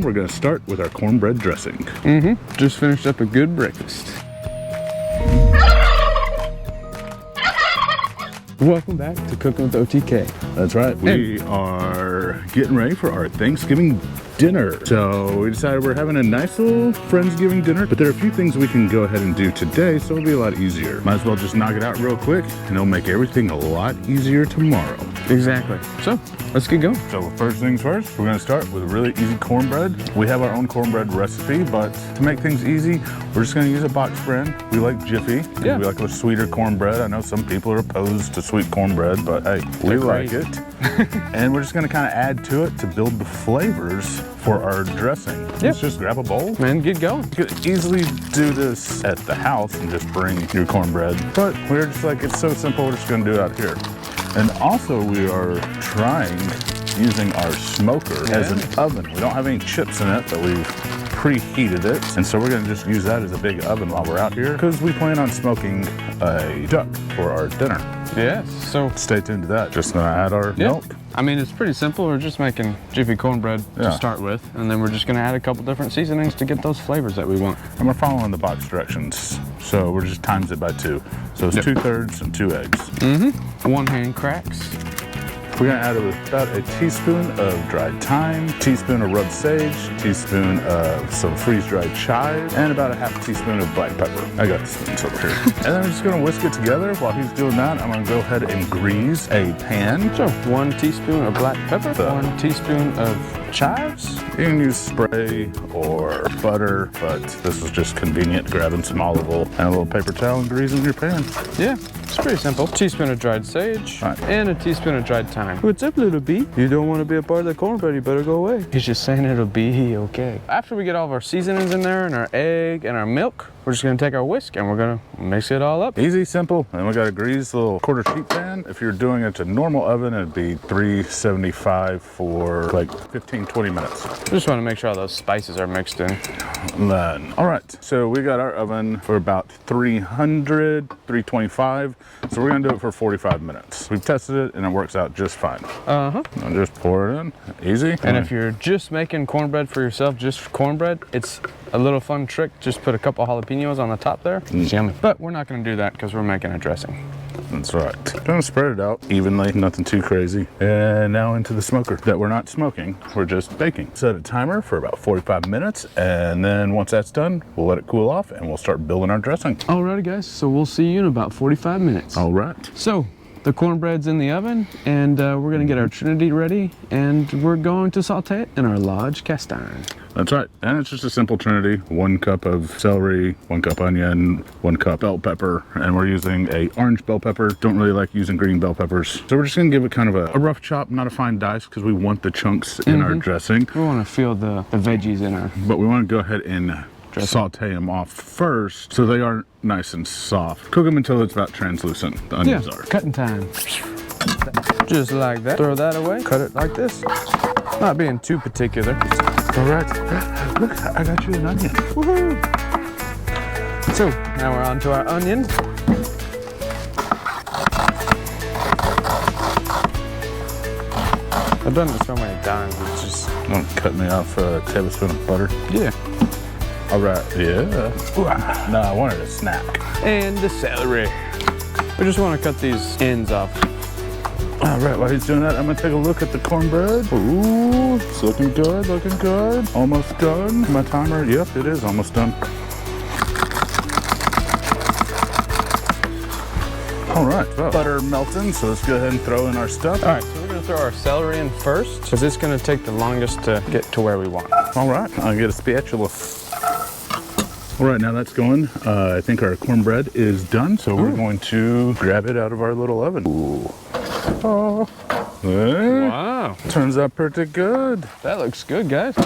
We're gonna start with our cornbread dressing. Just finished up a good breakfast. Welcome back to Cooking with OTK. That's right. We are getting ready for our Thanksgiving dinner. So we decided we're having a nice little Friendsgiving dinner, but there are a few things we can go ahead and do today, so it'll be a lot easier. Might as well just knock it out real quick, and it'll make everything a lot easier tomorrow. Exactly. So let's get going. So first things first, we're gonna start with a really easy cornbread. We have our own cornbread recipe, but to make things easy, we're just gonna use a box brand. We like Jiffy. Yeah. We like a sweeter cornbread. I know some people are opposed to sweet cornbread, but hey, we like it. And we're just gonna kind of add to it to build the flavors for our dressing. Let's just grab a bowl. And get going. You could easily do this at the house and just bring your cornbread, but we're just like, it's so simple, we're just gonna do it out here. And also we are trying using our smoker as an oven. We don't have any chips in it, but we've preheated it. And so we're gonna just use that as a big oven while we're out here because we plan on smoking a duck for our dinner. Yes, so stay tuned to that. Just gonna add our milk. I mean, it's pretty simple. We're just making Jiffy cornbread to start with, and then we're just gonna add a couple different seasonings to get those flavors that we want. And we're following the box directions. So we're just times it by 2. So it's 2/3 and 2 eggs. 1 hand cracks. We're gonna add about a teaspoon of dried thyme, teaspoon of rubbed sage, teaspoon of some freeze-dried chives, and about a half teaspoon of black pepper. I got the spoons over here. And then I'm just gonna whisk it together. While he's doing that, I'm gonna go ahead and grease a pan. So 1 teaspoon of black pepper, 1 teaspoon of chives. You can use spray or butter, but this is just convenient, grabbing some olive oil and a little paper towel and greasing your pan. Yeah, it's pretty simple. Teaspoon of dried sage and a teaspoon of dried thyme. What's up, little bee? You don't want to be a part of the cornbread, you better go away. He's just saying it'll be okay. After we get all of our seasonings in there and our egg and our milk, we're just gonna take our whisk and we're gonna mix it all up. Easy, simple, and we got a greased little quarter sheet pan. If you're doing it to normal oven, it'd be 375 for like 15-20 minutes. Just want to make sure all those spices are mixed in. Then, all right, so we got our oven for about 300, 325, so we're gonna do it for 45 minutes. We've tested it and it works out just fine. And just pour it in, easy. And if you're just making cornbread for yourself, just cornbread, it's a little fun trick. Just put a couple jalapenos on the top there. It's yummy. But we're not gonna do that because we're making a dressing. That's right. Gonna spread it out evenly, nothing too crazy. And now into the smoker that we're not smoking, we're just baking. Set a timer for about 45 minutes, and then once that's done, we'll let it cool off and we'll start building our dressing. Alrighty guys, so we'll see you in about 45 minutes. All right. So the cornbread's in the oven, and we're gonna get our Trinity ready, and we're going to saute it in our large cast iron. That's right, and it's just a simple Trinity. 1 cup of celery, 1 cup onion, 1 cup bell pepper, and we're using a orange bell pepper. Don't really like using green bell peppers. So we're just gonna give it kind of a rough chop, not a fine dice, because we want the chunks in our dressing. We wanna feel the veggies in our... But we wanna go ahead and saute them off first so they are nice and soft. Cook them until it's about translucent, the onions are. Cutting time. Just like that. Throw that away, cut it like this. Not being too particular. All right, look, I got you an onion. Woohoo! So, now we're on to our onions. I've done this so many times, it's just... Don't cut me off a tablespoon of butter. Yeah. All right, yeah. No, I wanted a snack. And the celery. We just want to cut these ends off. All right, while he's doing that, I'm gonna take a look at the cornbread. Ooh, it's looking good, looking good. Almost done. My timer, yep, it is almost done. All right, well, butter melting, so let's go ahead and throw in our stuff. All right, so we're gonna throw our celery in first, because it's gonna take the longest to get to where we want. All right, I'll get a spatula. All right, now that's going. I think our cornbread is done, so we're going to grab it out of our little oven. Ooh. Oh. Wow. Turns out pretty good. That looks good, guys.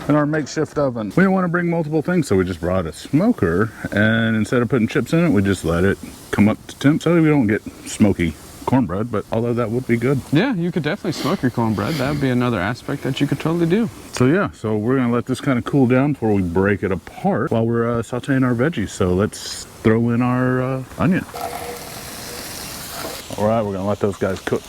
In our makeshift oven. We didn't want to bring multiple things, so we just brought a smoker, and instead of putting chips in it, we just let it come up to temp so we don't get smoky cornbread, but although that would be good. Yeah, you could definitely smoke your cornbread. That would be another aspect that you could totally do. So yeah, so we're gonna let this kind of cool down before we break it apart while we're sauteing our veggies. So let's throw in our onion. All right, we're gonna let those guys cook.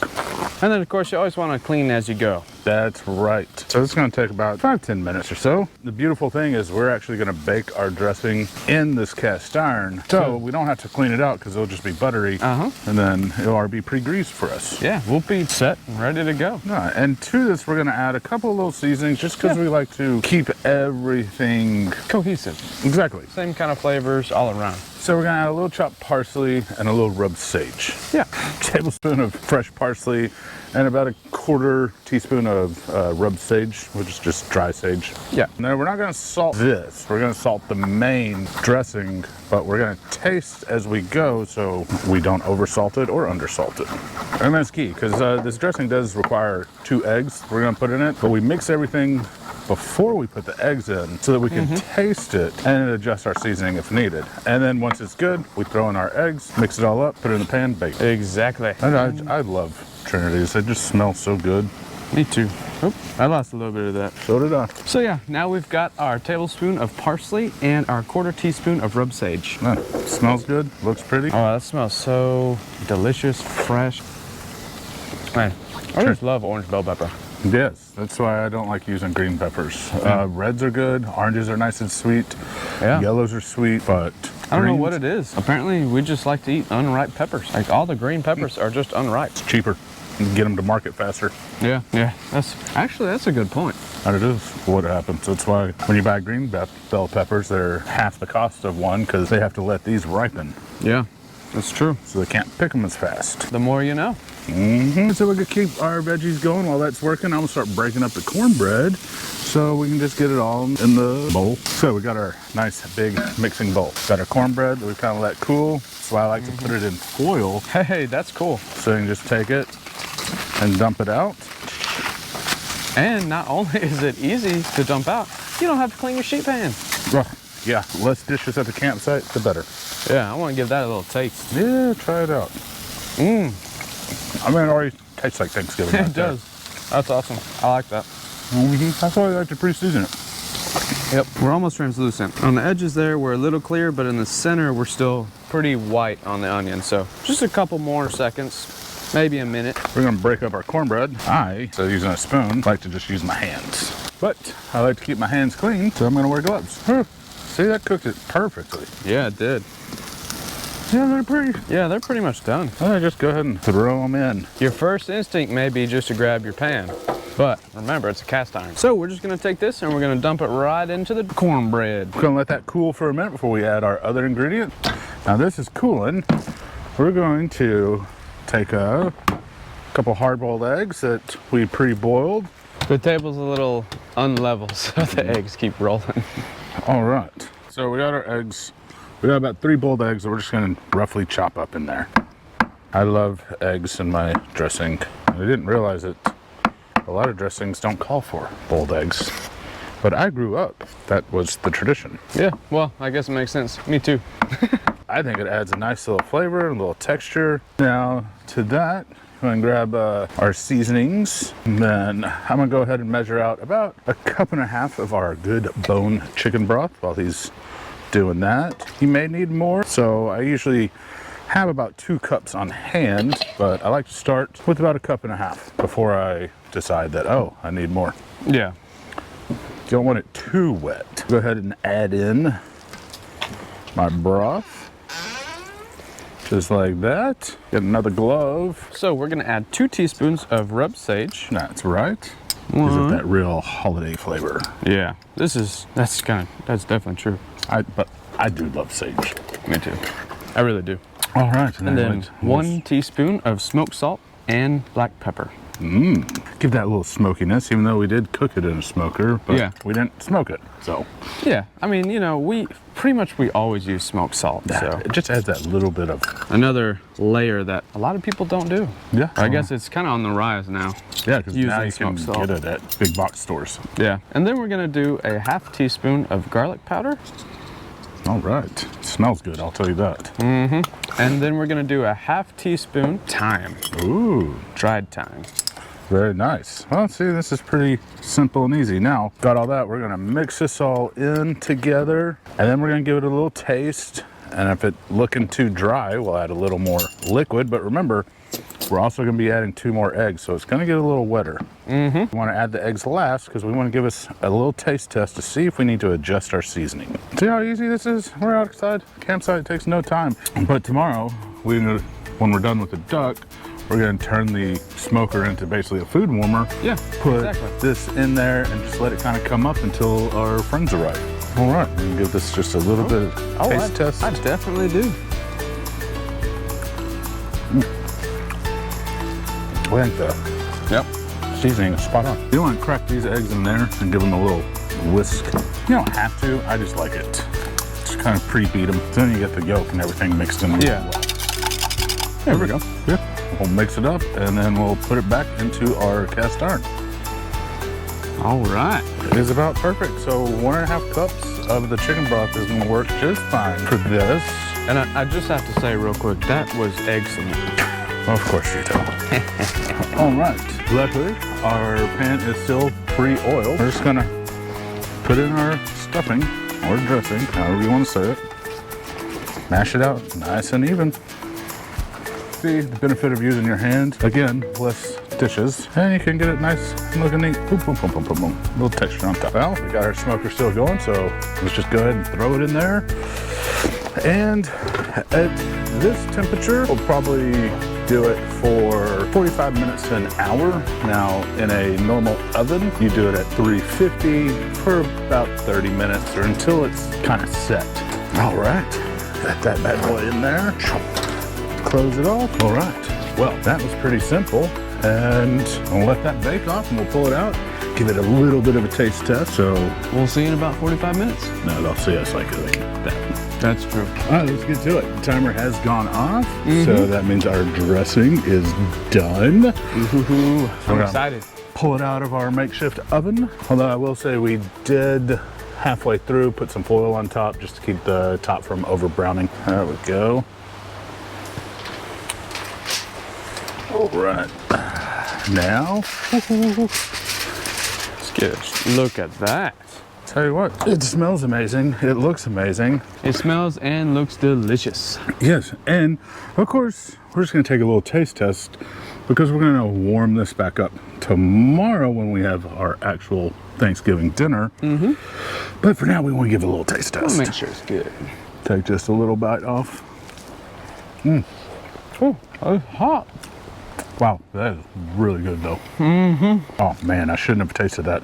And then of course you always want to clean as you go. That's right. So it's gonna take about 5-10 minutes or so. The beautiful thing is we're actually gonna bake our dressing in this cast iron. So we don't have to clean it out because it'll just be buttery. And then it'll already be pre-greased for us. Yeah, we'll be set and ready to go. Yeah, and to this, we're gonna add a couple of little seasonings just because we like to keep everything cohesive. Exactly. Same kind of flavors all around. So we're gonna add a little chopped parsley and a little rubbed sage. Yeah. Tablespoon of fresh parsley and about a 1/4 teaspoon of rubbed sage, which is just dry sage. Yeah. Now we're not gonna salt this. We're gonna salt the main dressing, but we're gonna taste as we go so we don't oversalt it or undersalt it. And that's key because this dressing does require 2 eggs we're gonna put in it, but we mix everything before we put the eggs in so that we can taste it and adjust our seasoning if needed. And then once it's good, we throw in our eggs, mix it all up, put it in the pan, bake it. Exactly. And I love Trinity's. They just smell so good. Me too. Oh, I lost a little bit of that. So did I. So yeah, now we've got our tablespoon of parsley and our 1/4 teaspoon of rubbed sage. Smells good, looks pretty. Oh, that smells so delicious, fresh. Man, I just love orange bell pepper. Yes, that's why I don't like using green peppers. Reds are good, oranges are nice and sweet, yellows are sweet, but I don't know what it is. Apparently, we just like to eat unripe peppers. Like all the green peppers are just unripe. It's cheaper. You can get them to market faster. Yeah. That's a good point. And it is what happens. That's why when you buy green bell peppers, they're half the cost of one because they have to let these ripen. Yeah, that's true. So they can't pick them as fast. The more you know. So we can keep our veggies going while that's working. I'm gonna start breaking up the cornbread so we can just get it all in the bowl. So we got our nice big mixing bowl. Got our cornbread that we kind of let cool. That's why I like to put it in foil. Hey, that's cool. So you can just take it and dump it out. And not only is it easy to dump out, you don't have to clean your sheet pan. Yeah, less dishes at the campsite, the better. Yeah, I want to give that a little taste. Yeah, try it out. I mean, it already tastes like Thanksgiving. It does. That's awesome. I like that. That's why I like to pre-season it. Yep, we're almost translucent. On the edges there, we're a little clear, but in the center, we're still pretty white on the onion. So just a couple more seconds, maybe a minute. We're gonna break up our cornbread. Instead of using a spoon, like to just use my hands. But I like to keep my hands clean, so I'm gonna wear gloves. See, that cooked it perfectly. Yeah, it did. Yeah, they're pretty much done. Just go ahead and throw them in. Your first instinct may be just to grab your pan, but remember, it's a cast iron. So we're just gonna take this and we're gonna dump it right into the cornbread. We're gonna let that cool for a minute before we add our other ingredient. Now this is cooling. We're going to take a couple hard-boiled eggs that we pre-boiled. The table's a little unlevel, so the eggs keep rolling. All right, so we got our eggs. We got about 3 boiled eggs that we're just gonna roughly chop up in there. I love eggs in my dressing. I didn't realize that a lot of dressings don't call for boiled eggs, but I grew up, that was the tradition. Yeah, well, I guess it makes sense. Me too. I think it adds a nice little flavor, a little texture. Now to that, I'm gonna grab our seasonings, and then I'm gonna go ahead and measure out about 1.5 cups of our good bone chicken broth while he's doing that. You may need more, so I usually have about 2 cups on hand, but I like to start with about 1.5 cups before I decide that, oh, I need more. Yeah. You don't want it too wet. Go ahead and add in my broth, just like that. Get another glove. So we're gonna add 2 teaspoons of rubbed sage. That's right. Gives it that real holiday flavor. Yeah, that's definitely true. But I do love sage. Me too. I really do. All right. And then 1 teaspoon of smoked salt and black pepper. Give that a little smokiness, even though we did cook it in a smoker, but we didn't smoke it, so. Yeah, I mean, you know, we always use smoked salt, so. It just adds that little bit of. Another layer that a lot of people don't do. Yeah. I guess it's kind of on the rise now. Yeah, because now you can get it at big box stores. Yeah, and then we're gonna do a 1/2 teaspoon of garlic powder. All right, it smells good, I'll tell you that. And then we're gonna do a 1/2 teaspoon thyme. Ooh. Dried thyme. Very nice. Well, see, this is pretty simple and easy. Now, got all that, we're gonna mix this all in together, and then we're gonna give it a little taste. And if it's looking too dry, we'll add a little more liquid. But remember, We're also gonna be adding 2 more eggs, so it's gonna get a little wetter. We wanna add the eggs last because we wanna give us a little taste test to see if we need to adjust our seasoning. See how easy this is? We're outside, campsite, it takes no time. But tomorrow, when we're done with the duck, we're gonna turn the smoker into basically a food warmer. Yeah, Put this in there and just let it kind of come up until our friends arrive. All right, we can give this just a little bit of taste test. I definitely do. I think the seasoning is spot on. You want to crack these eggs in there and give them a little whisk. You don't have to, I just like it. Just kind of pre-beat them. Then you get the yolk and everything mixed in. Yeah. There we go. Yeah. We'll mix it up and then we'll put it back into our cast iron. All right. It is about perfect. So 1.5 cups of the chicken broth is going to work just fine for this. And I just have to say real quick, that was excellent. Of course you do. All right. Luckily, our pan is still pre-oiled. We're just going to put in our stuffing or dressing, however you want to say it. Mash it out nice and even. See the benefit of using your hand. Again, less dishes, and you can get it nice and looking neat. Boom, boom, boom, boom, boom, boom. A little texture on top. Well, we got our smoker still going, so let's just go ahead and throw it in there. And at this temperature, we'll probably do it for 45 minutes to an hour. Now, in a normal oven, you do it at 350 for about 30 minutes or until it's kind of set. All right, got that bad boy in there. Close it off. All right. Well, that was pretty simple. And I'll let that bake off and we'll pull it out. Give it a little bit of a taste test. So we'll see in about 45 minutes. No, they'll see us like that. That's true. All right, let's get to it. The timer has gone off. So that means our dressing is done. I'm excited. Pull it out of our makeshift oven. Although I will say we did halfway through put some foil on top just to keep the top from over browning. There we go. All right, now, let's get a look at that. Tell you what, it smells amazing. It looks amazing. It smells and looks delicious. Yes, and of course, we're just gonna take a little taste test because we're gonna warm this back up tomorrow when we have our actual Thanksgiving dinner. But for now, we wanna give it a little taste test. We'll make sure it's good. Take just a little bite off. Oh, it's hot. Wow, that is really good though. Oh man, I shouldn't have tasted that.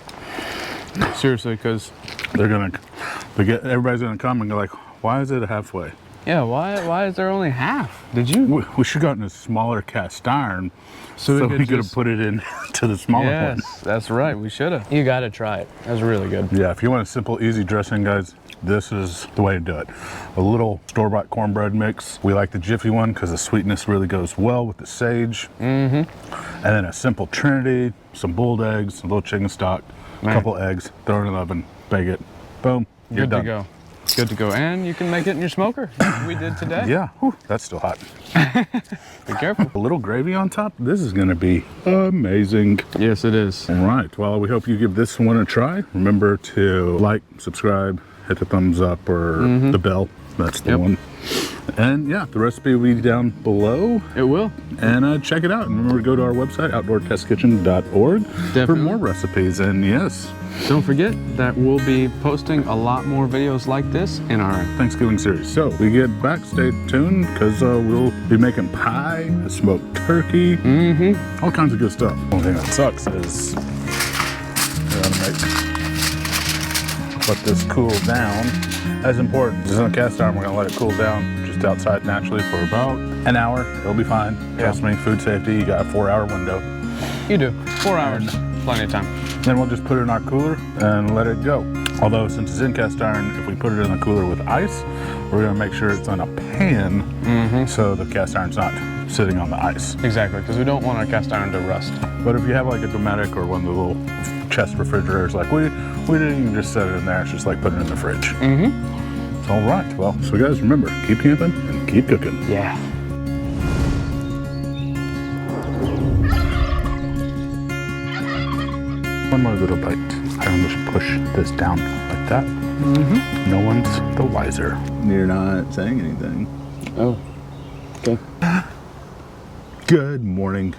Seriously, because everybody's gonna come and go like, why is it halfway? Yeah, why is there only half? Did you? We should have gotten a smaller cast iron so we could have put it in to the smaller one. Yes, that's right, we should have. You gotta try it, that's really good. Yeah, if you want a simple, easy dressing, guys, this is the way to do it. A little store-bought cornbread mix. We like the Jiffy one because the sweetness really goes well with the sage. And then a simple Trinity, some boiled eggs, a little chicken stock, a couple eggs, throw it in the oven, bake it, boom, you're done. Good to go. Good to go. And you can make it in your smoker, like we did today. Yeah, whew, that's still hot. Be careful. A little gravy on top. This is gonna be amazing. Yes, it is. All right, well, we hope you give this one a try. Remember to like, subscribe, hit the thumbs up or the bell. That's the one. And yeah, the recipe will be down below. It will. And check it out. And remember to go to our website, outdoortestkitchen.org, for more recipes. And yes, don't forget that we'll be posting a lot more videos like this in our Thanksgiving series. So we get back, stay tuned because we'll be making pie, smoked turkey, all kinds of good stuff. The only thing that sucks is we're gonna let this cool down. That's important. This is on cast iron. We're gonna let it cool down just outside naturally for about an hour. It'll be fine. Trust me, food safety, you got a 4-hour window. You do. 4 hours, plenty of time. Then we'll just put it in our cooler and let it go. Although since it's in cast iron, if we put it in the cooler with ice, we're gonna make sure it's on a pan so the cast iron's not sitting on the ice. Exactly, because we don't want our cast iron to rust. But if you have like a Dometic or one of the little chest refrigerators, like we didn't even just set it in there, it's just like putting it in the fridge. All right, well, so guys, remember, keep camping and keep cooking. Yeah. One more little bite. I'm just push this down like that. No one's the wiser. You're not saying anything. Oh, okay. Good morning.